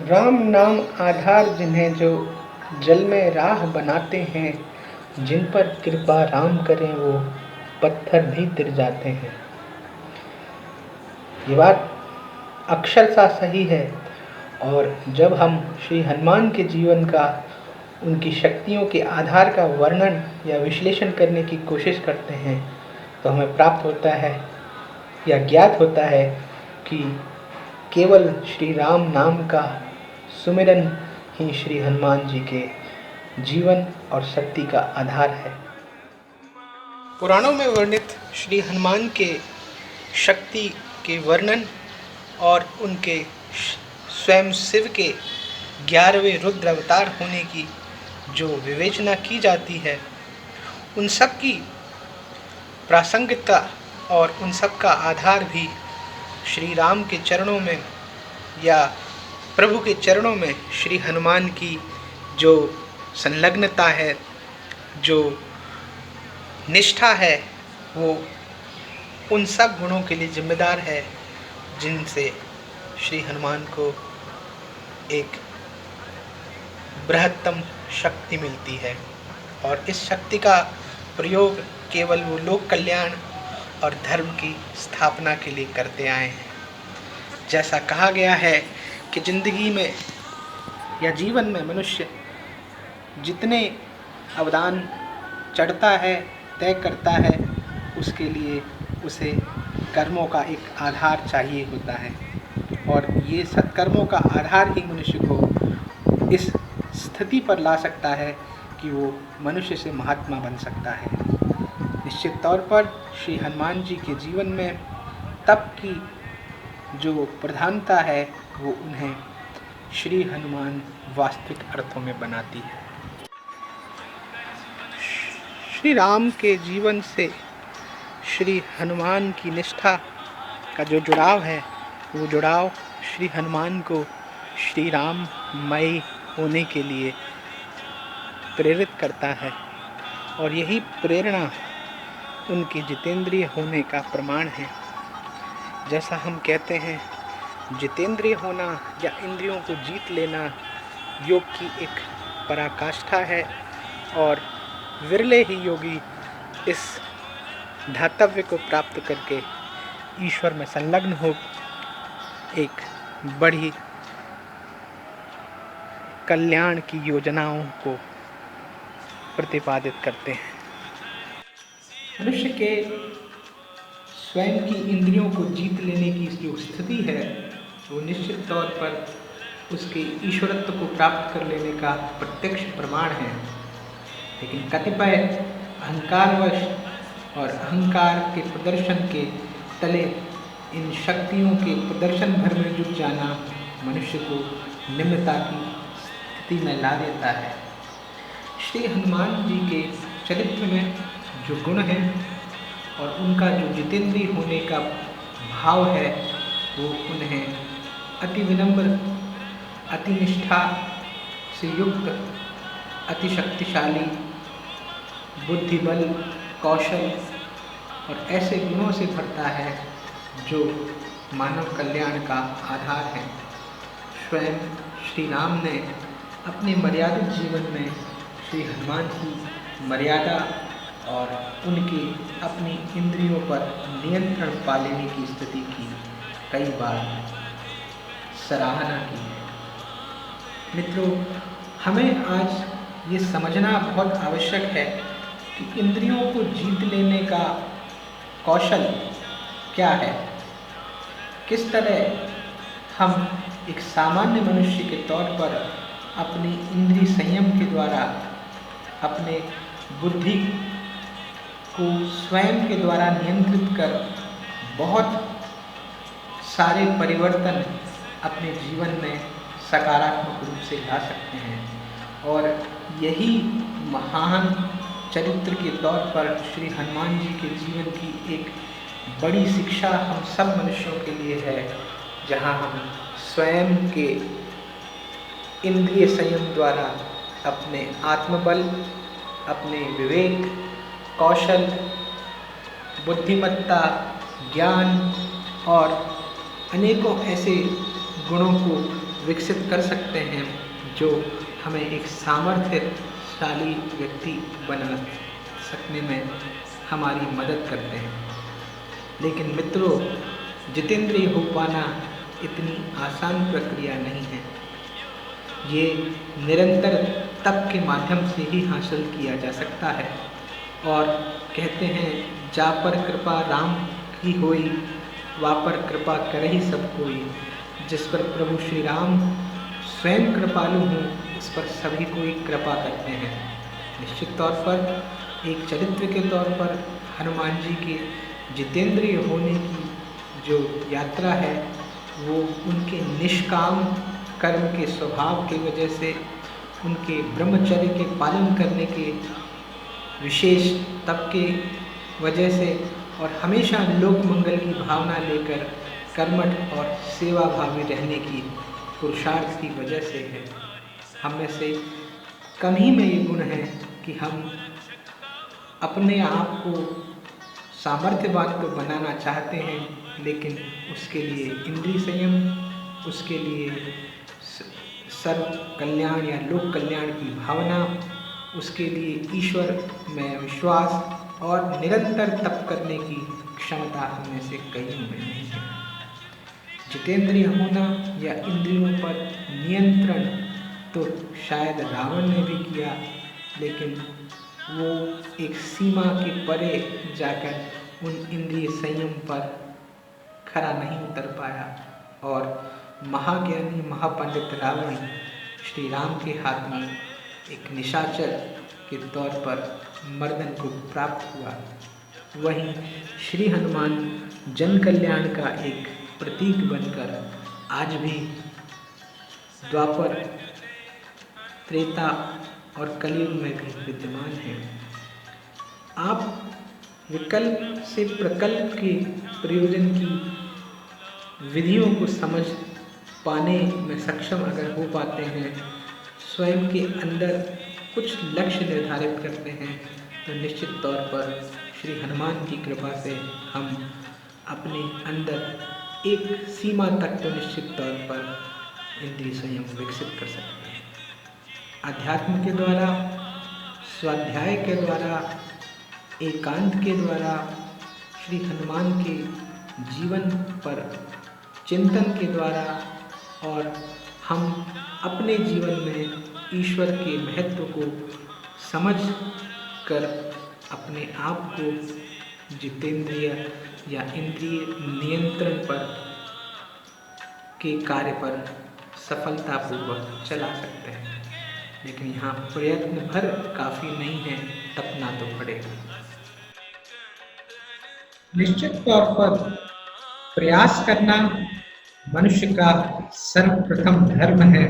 राम नाम आधार जिन्हें जो जल में राह बनाते हैं, जिन पर कृपा राम करें वो पत्थर भी तिर जाते हैं। ये बात अक्षरशः सही है। और जब हम श्री हनुमान के जीवन का, उनकी शक्तियों के आधार का वर्णन या विश्लेषण करने की कोशिश करते हैं तो हमें प्राप्त होता है या ज्ञात होता है कि केवल श्री राम नाम का सुमिरन ही श्री हनुमान जी के जीवन और शक्ति का आधार है। पुराणों में वर्णित श्री हनुमान के शक्ति के वर्णन और उनके स्वयं शिव के 11वें रुद्र अवतार होने की जो विवेचना की जाती है, उन सब की प्रासंगिकता और उन सब का आधार भी श्री राम के चरणों में या प्रभु के चरणों में श्री हनुमान की जो संलग्नता है, जो निष्ठा है, वो उन सब गुणों के लिए जिम्मेदार है जिनसे श्री हनुमान को एक बृहत्तम शक्ति मिलती है। और इस शक्ति का प्रयोग केवल वो लोक कल्याण और धर्म की स्थापना के लिए करते आए हैं। जैसा कहा गया है कि जिंदगी में या जीवन में मनुष्य जितने अवदान चढ़ता है, तय करता है, उसके लिए उसे कर्मों का एक आधार चाहिए होता है। और ये सत्कर्मों का आधार ही मनुष्य को इस स्थिति पर ला सकता है कि वो मनुष्य से महात्मा बन सकता है। निश्चित तौर पर श्री हनुमान जी के जीवन में तप की जो प्रधानता है वो उन्हें श्री हनुमान वास्तविक अर्थों में बनाती है। श्री राम के जीवन से श्री हनुमान की निष्ठा का जो जुड़ाव है, वो जुड़ाव श्री हनुमान को श्री राममय होने के लिए प्रेरित करता है। और यही प्रेरणा उनके जितेंद्रिय होने का प्रमाण है। जैसा हम कहते हैं, जितेंद्रिय होना या इंद्रियों को जीत लेना योग की एक पराकाष्ठा है और विरले ही योगी इस धातव्य को प्राप्त करके ईश्वर में संलग्न हो एक बड़ी कल्याण की योजनाओं को प्रतिपादित करते हैं। मनुष्य के स्वयं की इंद्रियों को जीत लेने की जो स्थिति है, वो निश्चित तौर पर उसके ईश्वरत्व को प्राप्त कर लेने का प्रत्यक्ष प्रमाण है। लेकिन कतिपय अहंकारवश और अहंकार के प्रदर्शन के तले इन शक्तियों के प्रदर्शन भर में जुट जाना मनुष्य को निम्नता की स्थिति में ला देता है। श्री हनुमान जी के चरित्र में जो गुण हैं और उनका जो जितेंद्रिय होने का भाव है, वो उन्हें अति विनम्र, अति निष्ठा से युक्त, अति शक्तिशाली, बुद्धिबल, कौशल और ऐसे गुणों से भरता है जो मानव कल्याण का आधार है। स्वयं श्री राम ने अपने मर्यादित जीवन में श्री हनुमान की मर्यादा और उनकी अपनी इंद्रियों पर नियंत्रण पा लेने की स्थिति की कई बार सराहना की है। मित्रों, हमें आज ये समझना बहुत आवश्यक है कि इंद्रियों को जीत लेने का कौशल क्या है। किस तरह हम एक सामान्य मनुष्य के तौर पर अपनी इंद्रिय संयम के द्वारा अपने बुद्धि को स्वयं के द्वारा नियंत्रित कर बहुत सारे परिवर्तन अपने जीवन में सकारात्मक रूप से ला सकते हैं। और यही महान चरित्र के तौर पर श्री हनुमान जी के जीवन की एक बड़ी शिक्षा हम सब मनुष्यों के लिए है, जहाँ हम स्वयं के इंद्रिय संयम द्वारा अपने आत्मबल, अपने विवेक, कौशल, बुद्धिमत्ता, ज्ञान और अनेकों ऐसे गुणों को विकसित कर सकते हैं जो हमें एक सामर्थ्यशाली व्यक्ति बना सकने में हमारी मदद करते हैं। लेकिन मित्रों, जितेंद्रिय हो पाना इतनी आसान प्रक्रिया नहीं है। ये निरंतर तप के माध्यम से ही हासिल किया जा सकता है। और कहते हैं, जा पर कृपा राम की होई, वा पर कृपा करे ही सब कोई। जिस पर प्रभु श्री राम स्वयं कृपालु हों, उस पर सभी कोई कृपा करते हैं। निश्चित तौर पर एक चरित्र के तौर पर हनुमान जी के जितेंद्रिय होने की जो यात्रा है वो उनके निष्काम कर्म के स्वभाव की वजह से, उनके ब्रह्मचर्य के पालन करने के विशेष तप के वजह से और हमेशा लोक मंगल की भावना लेकर कर्मठ और सेवा भावी रहने की पुरुषार्थ की वजह से है। हम में से कम ही में ये गुण है कि हम अपने आप को सामर्थ्यवान तो बनाना चाहते हैं, लेकिन उसके लिए इंद्रिय संयम, उसके लिए सर्व कल्याण या लोक कल्याण की भावना, उसके लिए ईश्वर में विश्वास और निरंतर तप करने की क्षमता हमें से कई में नहीं है। जितेंद्रिय होना या इंद्रियों पर नियंत्रण तो शायद रावण ने भी किया, लेकिन वो एक सीमा के परे जाकर उन इंद्रिय संयम पर खरा नहीं उतर पाया और महाज्ञानी महापंडित रावण श्री राम के हाथ में एक निशाचर के तौर पर मर्दन को प्राप्त हुआ। वहीं श्री हनुमान जन कल्याण का एक प्रतीक बनकर आज भी द्वापर, त्रेता और कलयुग में भी विद्यमान है। आप विकल्प से प्रकल्प के प्रयोजन की विधियों को समझ पाने में सक्षम अगर हो पाते हैं, स्वयं के अंदर कुछ लक्ष्य निर्धारित करते हैं, तो निश्चित तौर पर श्री हनुमान की कृपा से हम अपने अंदर एक सीमा तक तो निश्चित तौर पर इंद्रिय संयम विकसित कर सकते हैं। अध्यात्म के द्वारा, स्वाध्याय के द्वारा, एकांत के द्वारा, श्री हनुमान के जीवन पर चिंतन के द्वारा और हम अपने जीवन में ईश्वर के महत्व को समझ कर अपने आप को जितेंद्रिय या इंद्रिय नियंत्रण पर के कार्य पर सफलतापूर्वक चला सकते हैं। लेकिन यहाँ प्रयत्न भर काफ़ी नहीं है, तपना तो पड़ेगा। निश्चित तौर पर प्रयास करना मनुष्य का सर्वप्रथम धर्म है,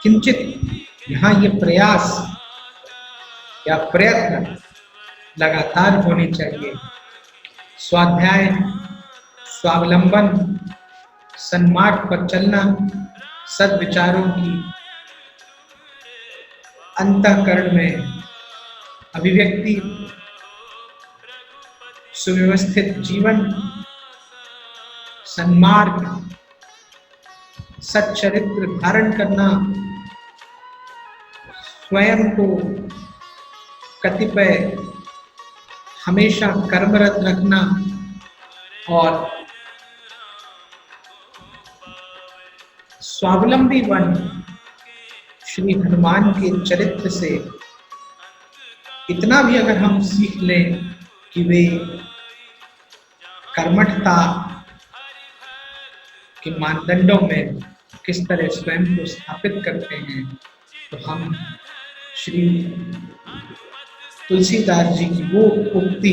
किंचित यहाँ ये प्रयास या प्रयत्न लगातार होने चाहिए। स्वाध्याय, स्वावलंबन, सन्मार्ग पर चलना, सद्विचारों की अंतःकरण में अभिव्यक्ति, सुव्यवस्थित जीवन, सन्मार्ग, सच्चरित्र धारण करना, स्वयं को कतिपय हमेशा कर्मरत रखना और स्वावलंबी बन श्री हनुमान के चरित्र से इतना भी अगर हम सीख लें कि वे कर्मठता के मानदंडों में किस तरह स्वयं को स्थापित करते हैं, तो हम श्री तुलसीदास जी की वो उक्ति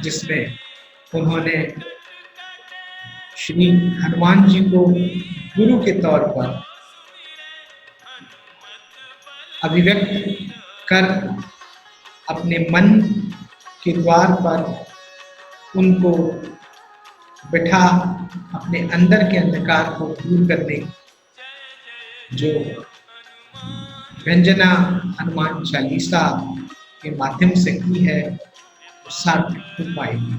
जिसमें उन्होंने श्री हनुमान जी को गुरु के तौर पर अभिव्यक्त कर अपने मन के द्वार पर उनको बिठा अपने अंदर के अंधकार को दूर करने जो व्यंजना हनुमान चालीसा के माध्यम से की है, वो सार्थक हो पाएगी।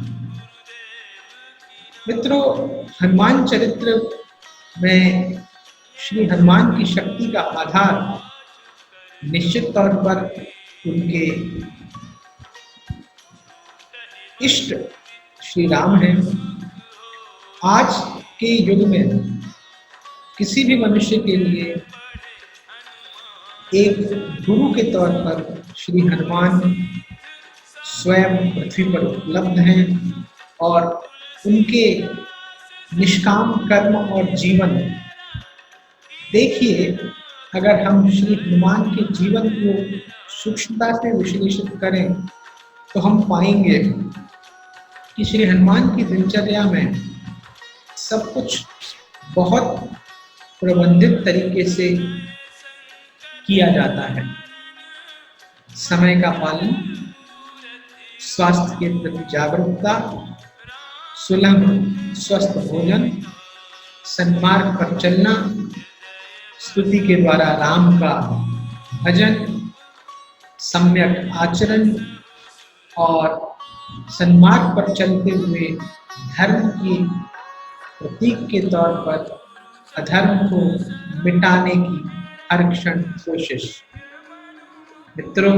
मित्रों, हनुमान चरित्र में श्री हनुमान की शक्ति का आधार निश्चित तौर पर उनके इष्ट श्री राम हैं। आज के युग में किसी भी मनुष्य के लिए एक गुरु के तौर पर श्री हनुमान स्वयं पृथ्वी पर उपलब्ध हैं और उनके निष्काम कर्म और जीवन देखिए, अगर हम श्री हनुमान के जीवन को सूक्ष्मता से विश्लेषित करें तो हम पाएंगे कि श्री हनुमान की दिनचर्या में सब कुछ बहुत प्रबंधित तरीके से किया जाता है। समय का पालन, स्वास्थ्य के प्रति जागरूकता, सुलभ स्वस्थ भोजन, सन्मार्ग पर चलना, स्तुति के द्वारा राम का भजन, सम्यक आचरण और सन्मार्ग पर चलते हुए धर्म की प्रतीक के तौर पर अधर्म को मिटाने की हर क्षण कोशिश। मित्रों,